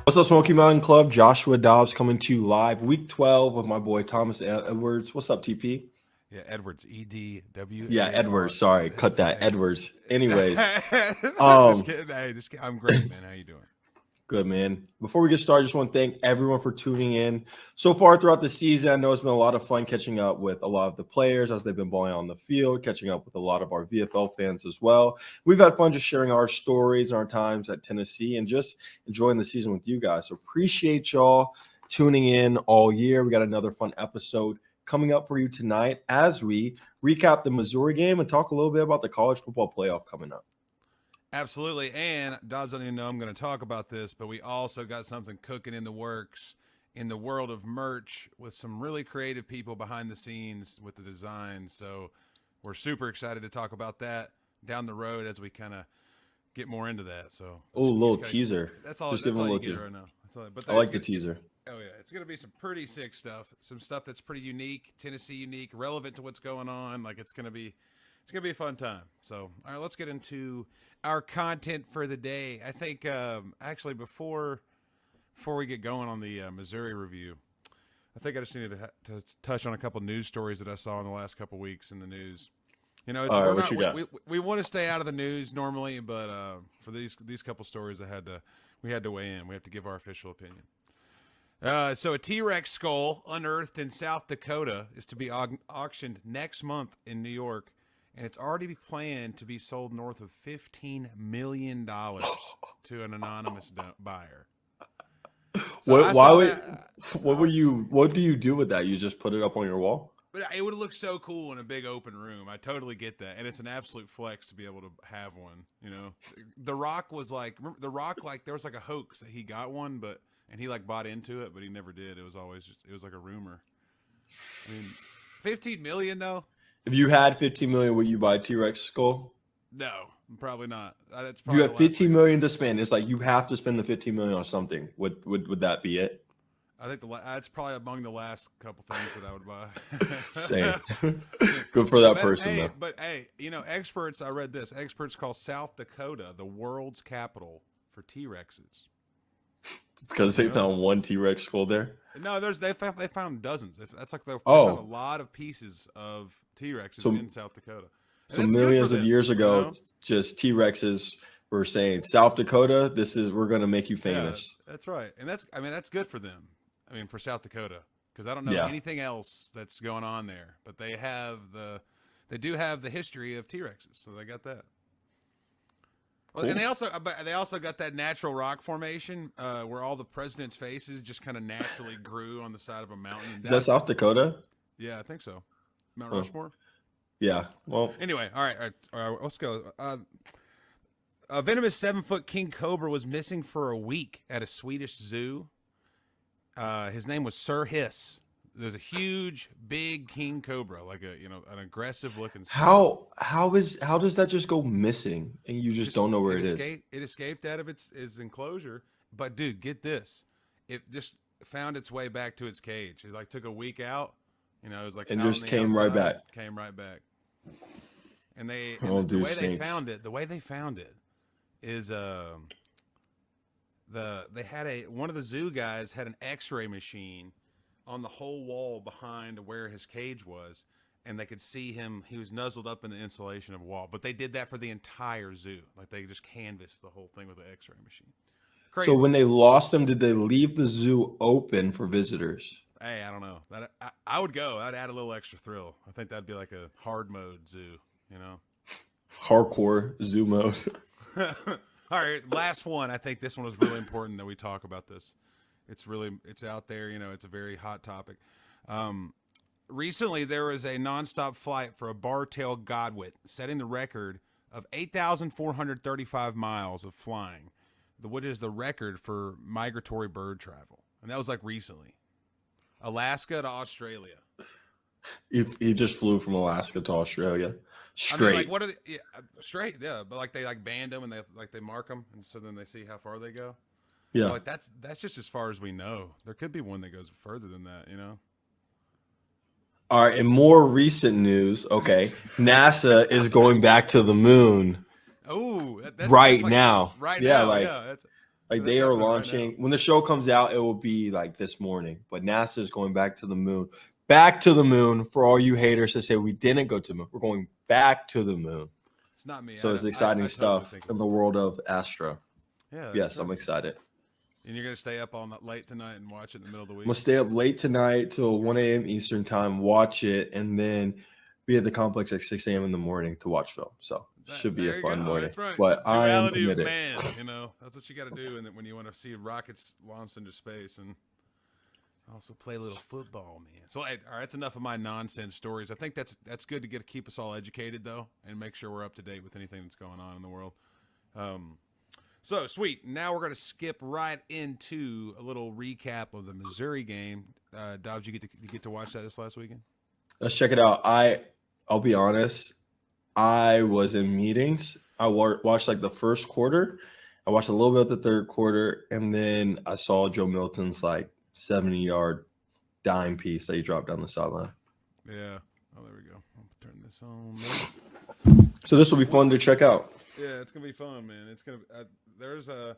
What's up, Smoky Mountain Club? Joshua Dobbs coming to you live, week 12 with my boy Thomas Edwards. What's up, TP? Yeah, Edwards, EDWAR. Yeah, Edwards. Sorry, cut that. Edwards. Anyways, Just kidding. Hey, just kidding. I'm great, man. How you doing? good, man. Before we get started, I just want to thank everyone for tuning in. So far throughout the season, I know it's been a lot of fun catching up with a lot of the players as they've been balling on the field, catching up with a lot of our VFL fans as well. We've had fun just sharing our stories and our times at Tennessee and just enjoying the season with you guys. So appreciate y'all tuning in all year. We got another fun episode coming up for you tonight as we recap the Missouri game and talk a little bit about the college football playoff coming up. Absolutely. And Dobbs doesn't even know I'm going to talk about this, but we also got something cooking in the works in the world of merch with some really creative people behind the scenes with the design. So we're super excited to talk about that down the road as we kind of get more into that. So little teaser. That's all. Just That's give all a you little get right now. But I like the teaser. Oh yeah, it's gonna be some pretty sick stuff. Some stuff that's pretty unique, Tennessee unique, relevant to what's going on. Like it's gonna be a fun time. So all right, let's get into our content for the day. I think actually before we get going on the Missouri review, I think I just needed to touch on a couple news stories that I saw in the last couple weeks in the news. You know, we want to stay out of the news normally, but for these couple stories, we had to weigh in. We have to give our official opinion. So a T-Rex skull unearthed in South Dakota is to be auctioned next month in New York, and it's already planned to be sold north of $15 million to an anonymous buyer. So what do you do with that? You just put it up on your wall? But it would look so cool in a big open room. I totally get that, and it's an absolute flex to be able to have one. You know, The Rock was like, remember, The Rock, like there was like a hoax that he got one, and he like bought into it, but he never did. It was always it was like a rumor. I mean, 15 million though. If you had 15 million, would you buy a T-Rex skull? No, probably not. That's probably you have 15 million to spend. It's like you have to spend the 15 million on something. Would that be it? I think that's probably among the last couple things that I would buy. Same. Good for that person, though. But hey, you know, experts. I read this. Experts call South Dakota the world's capital for T-Rexes. Because they found one T-Rex skull there. No, they found dozens. That's like they found a lot of pieces of T-Rexes in South Dakota. So millions of years ago, just T-Rexes were saying, South Dakota, we're going to make you famous. Yeah, that's right. And that's good for them. I mean, for South Dakota, because I don't know anything else that's going on there, but they do have the history of T-Rexes, so they got that. Well, cool. And they also got that natural rock formation where all the presidents' faces just kind of naturally grew on the side of a mountain. Is that South Dakota? Yeah, I think so. Mount Rushmore. Yeah. Well. Anyway, all right, let's go. A venomous 7-foot king cobra was missing for a week at a Swedish zoo. His name was Sir Hiss. There's a huge, big king cobra, like an aggressive looking. How does that just go missing and you just don't know where it is? It escaped out of its enclosure, but dude, get this, it just found its way back to its cage. It like took a week out, it was like and just came right back. And the way they found it is one of the zoo guys had an X-ray machine on the whole wall behind where his cage was, and they could see him. He was nuzzled up in the insulation of a wall, but they did that for the entire zoo. Like they just canvassed the whole thing with an X-ray machine. Crazy. So when they lost him, did they leave the zoo open for visitors? Hey, I don't know. I would go. I'd add a little extra thrill. I think that'd be like a hard mode zoo, Hardcore zoo mode. All right, last one. I think this one was really important that we talk about this. It's out there, it's a very hot topic. Recently, there was a nonstop flight for a bar-tail godwit, setting the record of 8,435 miles of flying, which is the record for migratory bird travel. And that was like recently. Alaska to Australia. He just flew from Alaska to Australia. Straight. I mean, like, what are they? Yeah, straight, yeah. But like they like band them and they mark them, and so then they see how far they go. Yeah, like that's just as far as we know. There could be one that goes further than that, All right, in more recent news, NASA is going back to the moon. Oh, right now. Right now, yeah. Like That's they are happening right launching. now. When the show comes out, it will be like this morning. But NASA is going back to the moon. Back to the moon for all you haters to say we didn't go to the moon. We're going back to the moon. It's not me. So I it's don't- exciting I totally stuff think in it's the world of Astro. Yeah. Yes, that's I'm right. excited. And you're gonna stay up all night late tonight and watch it in the middle of the week. I'm gonna stay up late tonight till 1 a.m. Eastern time, watch it, and then be at the complex at 6 a.m. in the morning to watch film. So should be There a you fun go. morning. That's right. But I am Duality of committed. man. You know, that's what you got to do, and when you want to see rockets launched into space, and also play a little football, man. So, all right, that's enough of my nonsense stories. I think that's good to keep us all educated though, and make sure we're up to date with anything that's going on in the world. So sweet. Now we're going to skip right into a little recap of the Missouri game. Dobbs, you get to watch that this last weekend? Let's check it out. I'll be honest. I was in meetings. I watched like the first quarter. I watched a little bit of the third quarter, and then I saw Joe Milton's like 70-yard dime piece that he dropped down the sideline. Yeah. Oh, there we go. I'll turn this on. So this will be fun to check out. Yeah, it's gonna be fun, man. It's gonna. There's a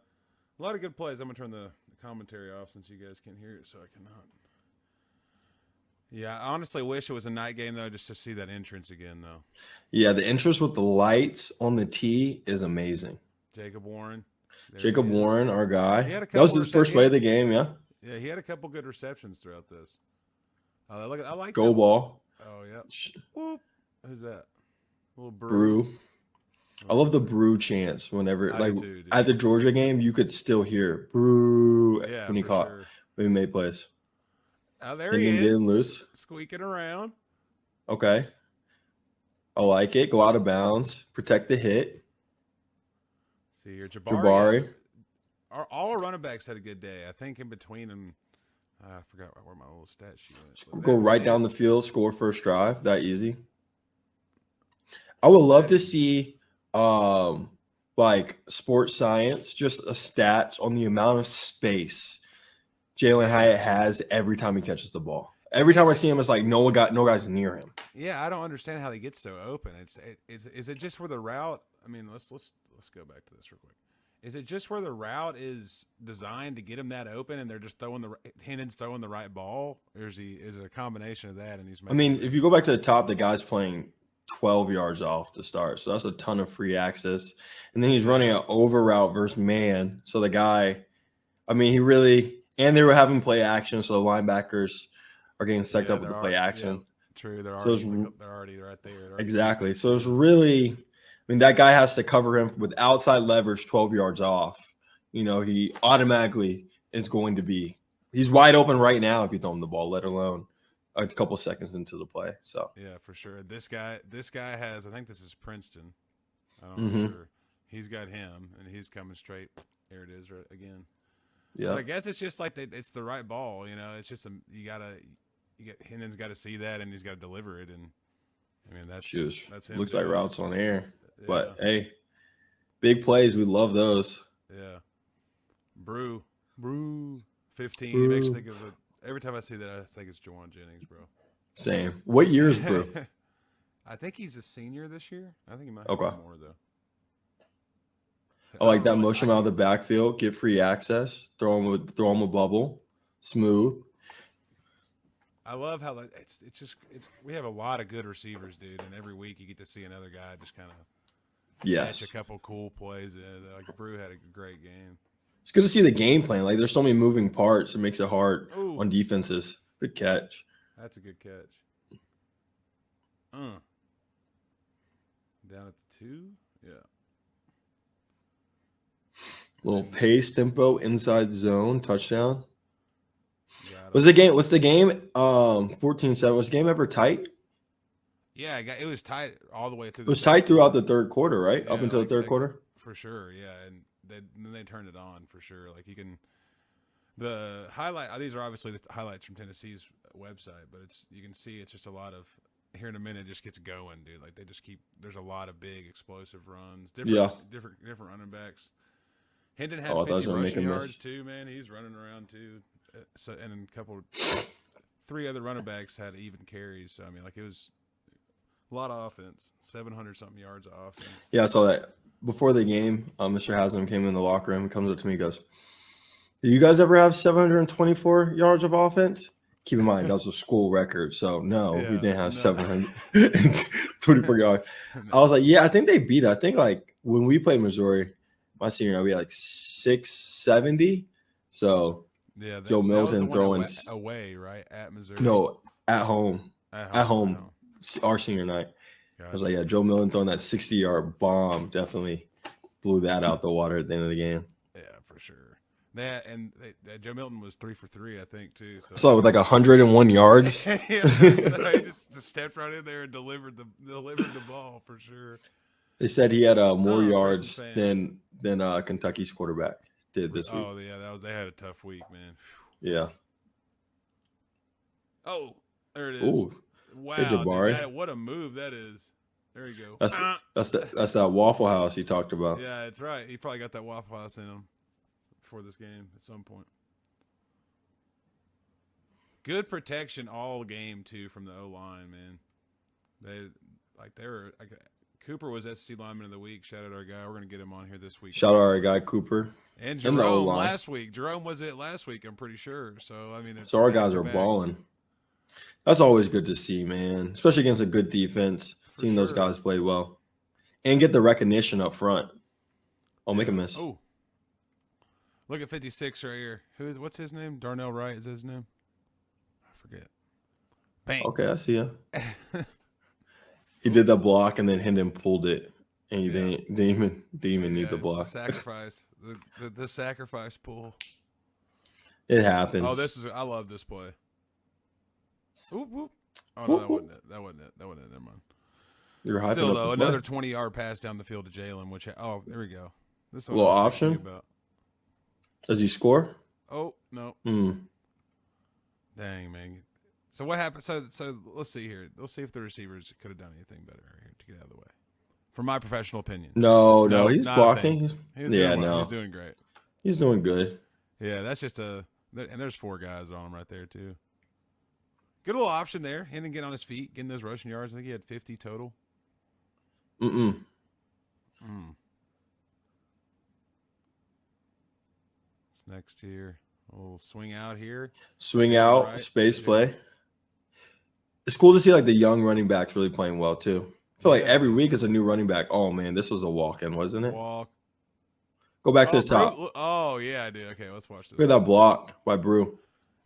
lot of good plays. I'm gonna turn the commentary off since you guys can't hear it, so I cannot. Yeah, I honestly wish it was a night game though, just to see that entrance again though. Yeah, the interest with the lights on the tee is amazing. Jacob Warren. Jacob Warren, our guy. He had a That was couple his first play of the game, yeah. Yeah, he had a couple good receptions throughout this. I like Go that. ball. Oh yeah. Whoop. Who's that? Little Brew. I love the brew chants whenever, like at the Georgia game, you could still hear brew when he caught, when he made plays. Oh, there he is. Getting loose. Squeaking around. Okay. I like it. Go out of bounds. Protect the hit. See here, Jabari. All our running backs had a good day. I think in between them, I forgot where my little stat sheet went. Go right down the field, score first drive. That easy. I would love to see like sports science, just a stat on the amount of space Jalen Hyatt has every time he catches the ball. Every time I see him, it's like no guy's near him. Yeah, I don't understand how they get so open. Is it just where the route? I mean, let's go back to this real quick. Is it just where the route is designed to get him that open, and they're just Hendon's throwing the right ball, or is it a combination of that? And he's. I mean, if you go back to the top, the guy's playing 12 yards off to start, so that's a ton of free access, and then he's running an over route versus man. So the guy, I mean, he really, and they were having play action, so the linebackers are getting psyched up with the play action. Yeah, true, they're already right there. Exactly. So it's really, I mean, that guy has to cover him with outside leverage 12 yards off. You know, he automatically is going to be, he's wide open right now if you throw him the ball, let alone a couple seconds into the play. So yeah, for sure. This guy has, I think this is Princeton. I don't know for sure. He's got him, and he's coming straight. There it is, right again. Yeah, but I guess it's just like it's the right ball. You know, it's just Hendon's got to see that, and he's got to deliver it. And I mean, that's him. Looks like routes on air, but hey, big plays. We love those. Yeah, Brew, 15. Brew. He makes me think of it. Every time I see that, I think it's Jawan Jennings, bro. Same. What year is Brew? I think he's a senior this year. I think he might have more though. I like that motion out of the backfield, get free access, throw him a bubble, smooth. I love how it's we have a lot of good receivers, dude, and every week you get to see another guy just kind of catch a couple cool plays. Like Brew had a great game. It's good to see the game plan. Like there's so many moving parts, it makes it hard on defenses. Good catch. That's a good catch. Down at the 2, yeah. Little pace, tempo, inside zone, touchdown. What's the game? 14-7. Was the game ever tight? Yeah, it was tight all the way through. It was tight throughout the third quarter, right? Yeah, up until the third quarter? For sure, yeah. And then they turned it on for sure. Like you can – the highlight – these are obviously the highlights from Tennessee's website, but you can see it's just a lot of – here in a minute, it just gets going, dude. Like they just keep – there's a lot of big explosive runs. Different running backs. Hendon had 50 rushing yards too, man. He's running around too. So and three other running backs had even carries. So I mean, like it was a lot of offense, 700 something yards of offense. Yeah, I saw that. before the game, Mr. Haslam came in the locker room and comes up to me and goes, "Do you guys ever have 724 yards of offense?" Keep in mind, that was a school record. So, no, we didn't have 724 yards. I was like, yeah, I think they beat us. I think, like, when we played Missouri, my senior year, we had, like, 670. So, yeah, Joe Milton throwing – away, right, at Missouri? No, at home. At home. Our senior night. Gotcha. I was like, yeah, Joe Milton throwing that 60-yard bomb definitely blew that out the water at the end of the game. Yeah, for sure. That and Joe Milton was 3 for 3, I think, too. So with like 101 yards. Yeah, so he just stepped right in there and delivered the ball for sure. They said he had more yards than Kentucky's quarterback did this week. Oh yeah, they had a tough week, man. Yeah. Oh, there it is. Ooh. Wow, hey, Jabari. Dude, what a move that is. There you go. That's that Waffle House he talked about. Yeah, that's right. He probably got that Waffle House in him before this game at some point. Good protection all game too from the O-line, man. Cooper was SC lineman of the week. Shout out our guy. We're gonna get him on here this week. Shout out our guy Cooper. And Jerome last week. Jerome was it last week, I'm pretty sure. So I mean, so our guys are balling. That's always good to see, man. Especially against a good defense. Seeing those guys play well. And get the recognition up front. I'll make a miss. Oh. Look at 56 right here. What's his name? Darnell Wright is his name? I forget. Bang. Okay, I see ya. He did that block and then Hendon pulled it. And he didn't even need the block. The sacrifice. the sacrifice pull. It happens. Oh, I love this play. Whoop, whoop. Oh, no, that wasn't it. That wasn't it. Never mind. You're hyping Still, up though, the another 20-yard pass down the field to Jalen, there we go. This is what little option? About. Does he score? Oh, no. Dang, man. So what happened? So let's see here. Let's see if the receivers could have done anything better here to get out of the way. From my professional opinion. No, he's blocking. He's doing great. He's doing good. Yeah, that's just and there's 4 guys on him right there, too. Good little option there. Hendon getting on his feet, getting those rushing yards. I think he had 50 total. What's next here? A little swing out here. Swing out, right. Space play. It's cool to see like the young running backs really playing well too. I feel like every week is a new running back. Oh man, this was a walk-in, wasn't it? Go back to the top. Oh yeah, I did. Okay, let's watch this. Look at that block by Brew.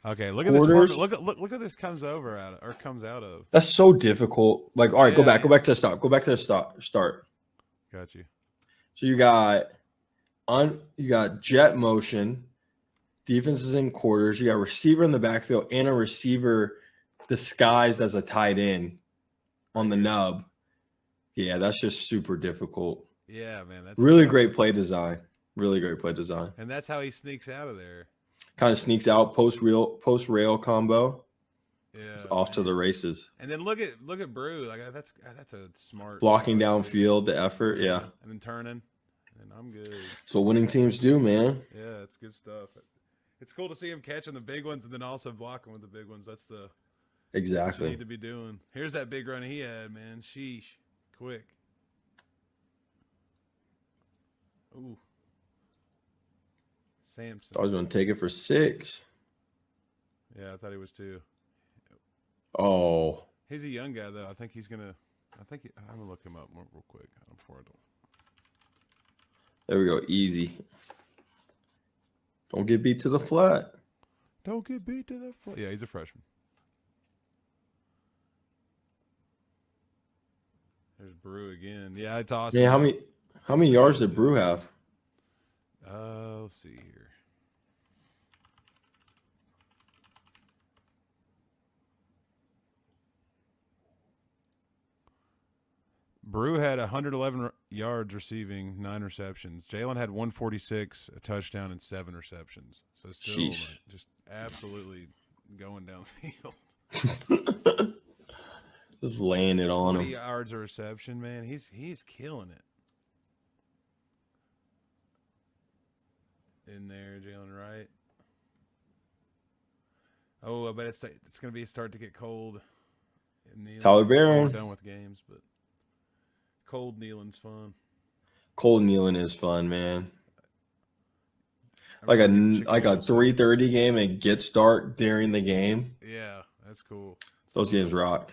Okay, look at this. Look at this comes out of. That's so difficult. Like, all right, go back to the stop. Go back to the start. Got you. So you got jet motion, defense is in quarters. You got a receiver in the backfield and a receiver disguised as a tight end on the nub. Yeah, that's just super difficult. Yeah, man, that's really great play design. Really great play design. And that's how he sneaks out of there. Kind of sneaks out post rail combo. Yeah, it's off to the races. And then look at Brew. Like that's a smart blocking downfield, the effort, yeah. And then turning, and I'm good. So winning teams do, man. Yeah, it's good stuff. It's cool to see him catching the big ones and then also blocking with the big ones. That's exactly what you need to be doing. Here's that big run he had, man. Sheesh, quick. Ooh. Samson. I was going to take it for 6. Yeah, I thought he was too. Oh. He's a young guy, though. I'm going to look him up real quick before I don't. There we go. Easy. Don't get beat to the flat. Yeah, he's a freshman. There's Brew again. Yeah, it's awesome. Yeah, how many yards did Brew have? Let's see here. Brew had 111 yards receiving, 9 receptions. Jalen had 146, a touchdown, and 7 receptions. So still just absolutely going downfield. Just laying it on him. 20 yards a reception, man. He's killing it. In there, Jalen Wright. Oh, I bet it's going to be start to get cold. Tyler Barron. We're done with games, but cold kneeling's fun. Cold kneeling is fun, man. I Like a remember getting chicken like a noodle soup. 3:30 game and get start during the game. Yeah, that's cool. Those games rock.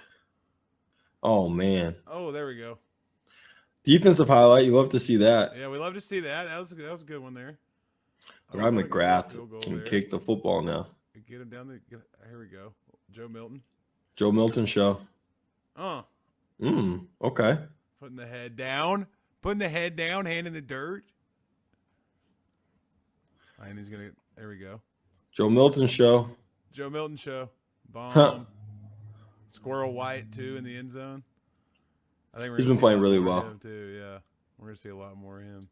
Oh man, Oh, there we go. defensive highlight. You love to see that. Yeah, we love to see that. That was a good one there. Guy What a good McGrath field goal can there. kick the football now. Get him down the. Here we go. Joe Milton. Joe Milton show. Okay. Putting the head down. Putting the head down. Hand in the dirt. And he's gonna. There we go. Joe Milton show. Joe Milton show. Bomb. Huh. Squirrel White too in the end zone. I think He's been playing really well. Him too. Yeah, we're gonna see a lot more of him.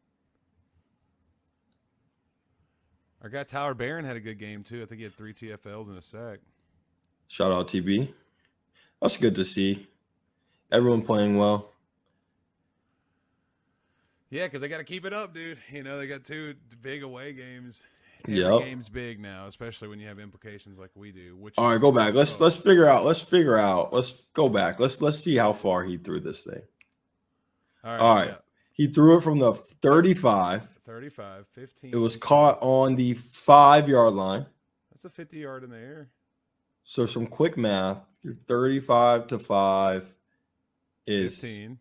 Our guy Tyler Barron had a good game too. I think he had 3 TFLs and a sack. Shout out TB. That's good to see. Everyone playing well. Yeah, because they got to keep it up, dude. You know, they got 2 big away games. Every Yep. game's big now, especially when you have implications like we do. All right, go back. Let's figure out. Let's go back. Let's see how far he threw this thing. All right. Yeah. He threw it from the 35. 35, 15. It was caught on the 5-yard line. That's a 50-yard in the air. So some quick math. Your 35 to 5 is 15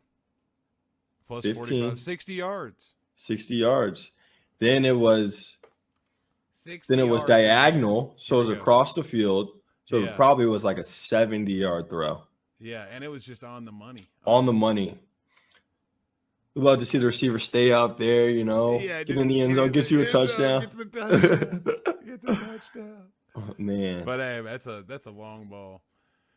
plus 15. 45, 60 yards. 60 yards. Then it was 60 yards. diagonal, so it was There we go. across the field. So Yeah. it probably was like a 70-yard throw. Yeah, and it was just on the money. On the money. We'd love to see the receiver stay out there, you know, Yeah, get in the end zone, get you a touchdown. Get the touchdown. Get the touchdown. Oh, man. But hey, that's a long ball.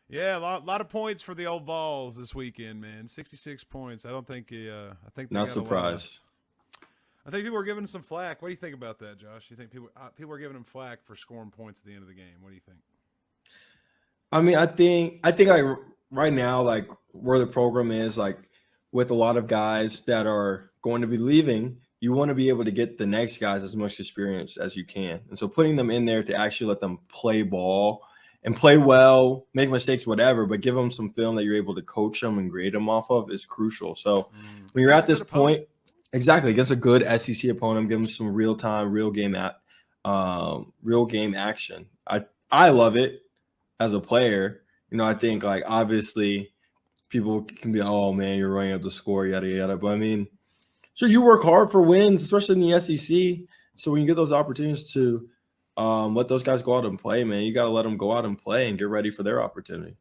Yeah, a lot of points for the old Vols this weekend, man. 66 points. I think they Not got surprised. I think people are giving them some flack. What do you think about that, Josh? You think people are giving them flack for scoring points at the end of the game? What do you think? I mean, I think like right now, like where the program is, like with a lot of guys that are going to be leaving, you want to be able to get the next guys as much experience as you can. And so putting them in there to actually let them play ball and play well, make mistakes, whatever, but give them some film that you're able to coach them and grade them off of is crucial. So when you're at this point, exactly, against a good SEC opponent, give them some real time, real game action. I love it as a player. You know, I think like obviously people can be, oh man, you're running up the score, yada yada. But I mean, so you work hard for wins, especially in the SEC. So when you get those opportunities to let those guys go out and play, man, you got to let them go out and play and get ready for their opportunity.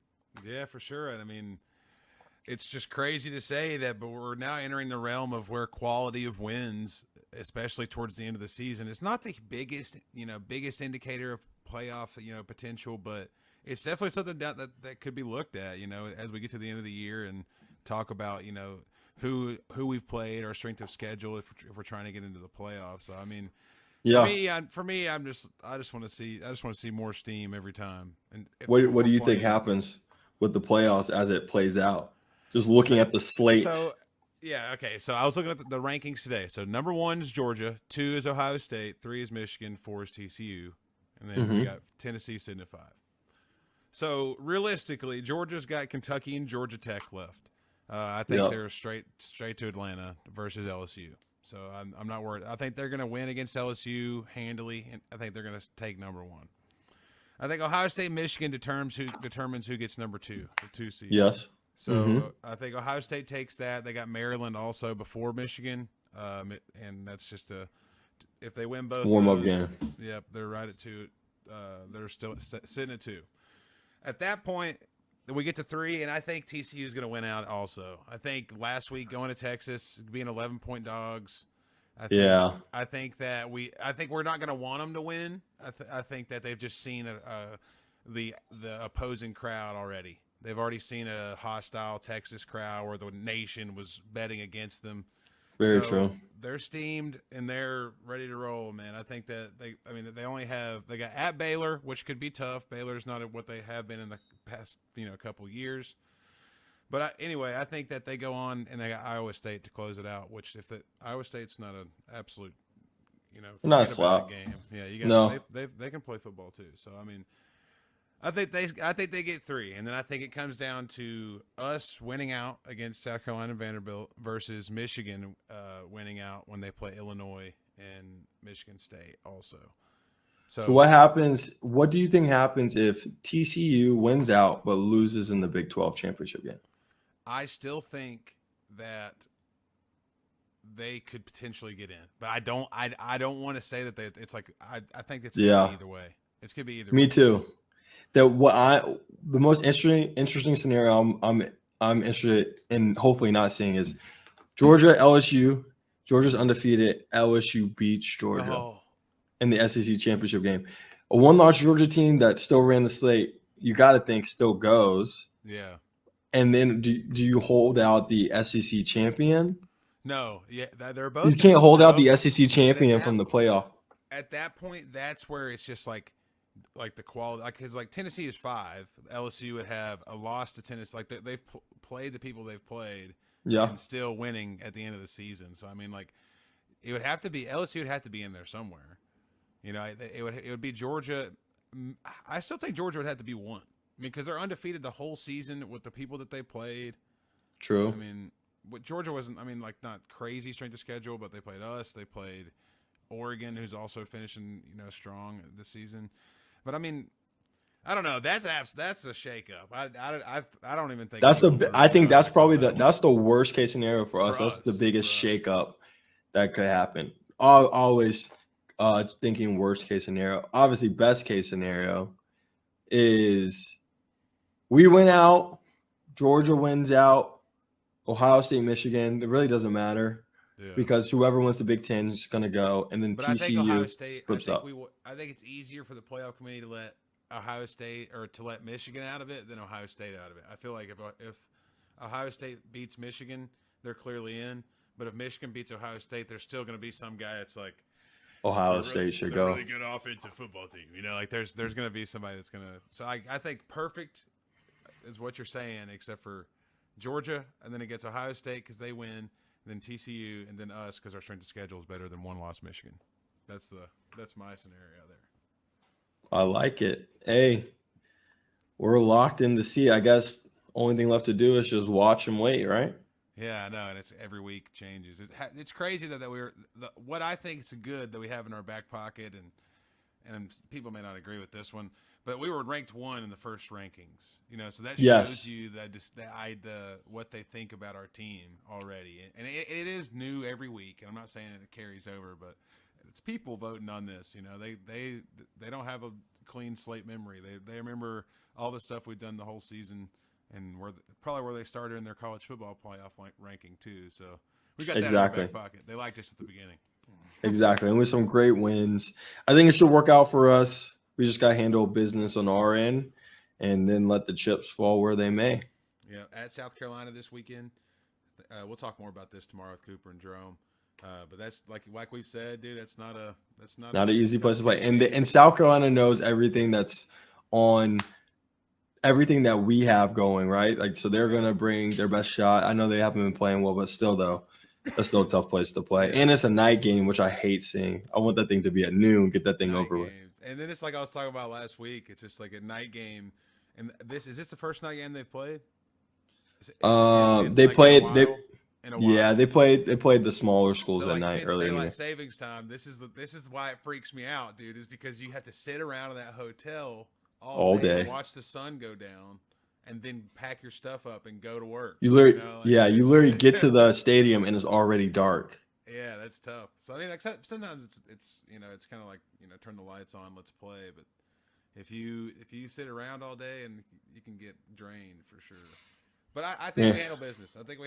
Yeah, for sure. And I mean, it's just crazy to say that, but we're now entering the realm of where quality of wins, especially towards the end of the season, it's not the biggest indicator of playoff, potential, but it's definitely something that could be looked at, as we get to the end of the year and talk about, who we've played, our strength of schedule, if we're trying to get into the playoffs. So I mean, Yeah. for me, I just want to see more steam every time. And What do you think happens with the playoffs as it plays out? Just looking at the slate. So, yeah, okay. So I was looking at the rankings today. So number 1 is Georgia, 2 is Ohio State, 3 is Michigan, 4 is TCU, and then we got Tennessee sitting at 5. So realistically, Georgia's got Kentucky and Georgia Tech left. I think they're straight to Atlanta versus LSU. So I'm not worried. I think they're going to win against LSU handily, and I think they're going to take number 1. I think Ohio State, Michigan determines who gets number 2, the 2 seed. Yes. So I think Ohio State takes that. They got Maryland also before Michigan, and that's just if they win both warm-up game. Yep, they're right at 2. They're still sitting at 2. At that point, we get to 3, and I think TCU is going to win out also. I think last week going to Texas, being 11-point dogs. I think we're not going to want them to win. I think that they've just seen the opposing crowd already. They've already seen a hostile Texas crowd where the nation was betting against them. Very true. They're steamed and they're ready to roll, man. I think that they got at Baylor, which could be tough. Baylor's not what they have been in the past, couple years. But anyway, I think that they go on and they got Iowa State to close it out. Which if Iowa State's not an absolute, not a slap game. Yeah, they can play football too. So I mean, I think they get 3, and then I think it comes down to us winning out against South Carolina and Vanderbilt versus Michigan winning out when they play Illinois and Michigan State also. So what happens? What do you think happens if TCU wins out but loses in the Big 12 championship game? I still think that they could potentially get in, but I don't want to say that it's like I think it's gonna be either way. It could be either. Me too. The most interesting scenario I'm interested in hopefully not seeing is Georgia LSU. Georgia's undefeated. LSU beats Georgia in the SEC championship game. A one-loss Georgia team that still ran the slate, you got to think still goes. Yeah. And then do you hold out the SEC champion? No. Yeah, they're both. You can't hold out the SEC champion from the playoff. At that point, that's where it's just like the quality, because like Tennessee is 5, LSU would have a loss to Tennessee. Like they've played the people they've played, and still winning at the end of the season. So I mean, like it would have to be LSU would have to be in there somewhere. You know, it would be Georgia. I still think Georgia would have to be 1. I mean, because they're undefeated the whole season with the people that they played. True. I mean, what Georgia wasn't. I mean, like not crazy strength of schedule, but they played us. They played Oregon, who's also finishing strong this season. But I mean, I don't know. That's a shakeup. I don't even think I think that's probably that's the worst case scenario for us. That's the biggest shakeup that could happen. Always thinking worst case scenario. Obviously, best case scenario is we win out, Georgia wins out, Ohio State, Michigan. It really doesn't matter. Yeah. Because whoever wins the Big Ten is going to go, and then TCU slips up. I think it's easier for the playoff committee to let Ohio State or to let Michigan out of it than Ohio State out of it. I feel like if Ohio State beats Michigan, they're clearly in. But if Michigan beats Ohio State, there's still going to be some guy that's like Ohio State should go. Really good offensive football team. Like there's going to be somebody that's going to. So I think perfect is what you're saying, except for Georgia, and then it gets Ohio State because they win. Then TCU, and then us because our strength of schedule is better than 1-loss Michigan. That's my scenario there. I like it. Hey, we're locked in to see. I guess only thing left to do is just watch and wait, right? Yeah, I know, and it's every week changes. It's crazy that we're what I think is good that we have in our back pocket, and people may not agree with this one. But we were ranked 1 in the first rankings, so that shows you that what they think about our team already. And it is new every week. And I'm not saying it carries over, but it's people voting on this. They don't have a clean slate memory. They remember all the stuff we've done the whole season, and probably where they started in their college football playoff ranking too. So we got that in our back pocket. They liked us at the beginning. Exactly, and with some great wins, I think it should work out for us. We just got to handle business on our end and then let the chips fall where they may. Yeah, at South Carolina this weekend. We'll talk more about this tomorrow with Cooper and Jerome. But that's like we said, dude, that's not an easy place to play. And South Carolina knows everything that's on everything that we have going, right? Like, so they're going to bring their best shot. I know they haven't been playing well, but still though, that's still a tough place to play. And it's a night game, which I hate seeing. I want that thing to be at noon, get that thing over with. And then it's like I was talking about last week. It's just like a night game. And is this the first night game they've played? They played the smaller schools at night early. Daylight savings time. This is why it freaks me out, dude. Is because you have to sit around in that hotel all day. And watch the sun go down, and then pack your stuff up and go to work. You literally get to the stadium and it's already dark. Yeah, that's tough. So I mean, like sometimes it's it's kind of like turn the lights on, let's play. But if you sit around all day, and you can get drained for sure. But I think we handle business. I think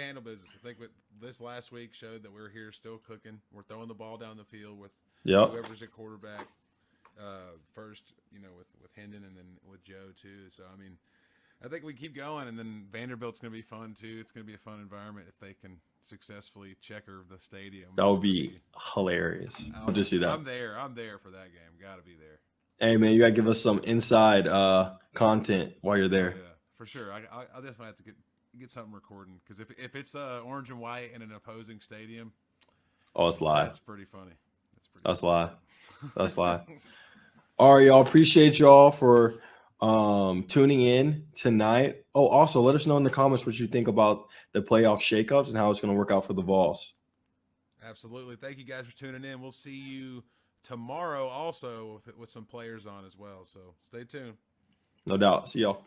this last week showed that we're here still cooking. We're throwing the ball down the field with whoever's at quarterback first. With Hendon and then with Joe too. So I mean, I think we keep going, and then Vanderbilt's going to be fun too. It's going to be a fun environment if they can successful checker the stadium. That would be hilarious. I'll just see that. I'm there for that game. Got to be there. Hey man, you got to give us some inside content while you're there. Yeah, for sure. I'll definitely have to get something recording, because if it's orange and white in an opposing stadium, it's live. That's pretty funny. That's live. That's live. All right, y'all. Appreciate y'all for tuning in tonight. Oh, also let us know in the comments what you think about the playoff shakeups and how it's going to work out for the Vols. Absolutely. Thank you guys for tuning in. We'll see you tomorrow also with some players on as well. So stay tuned. No doubt. See y'all.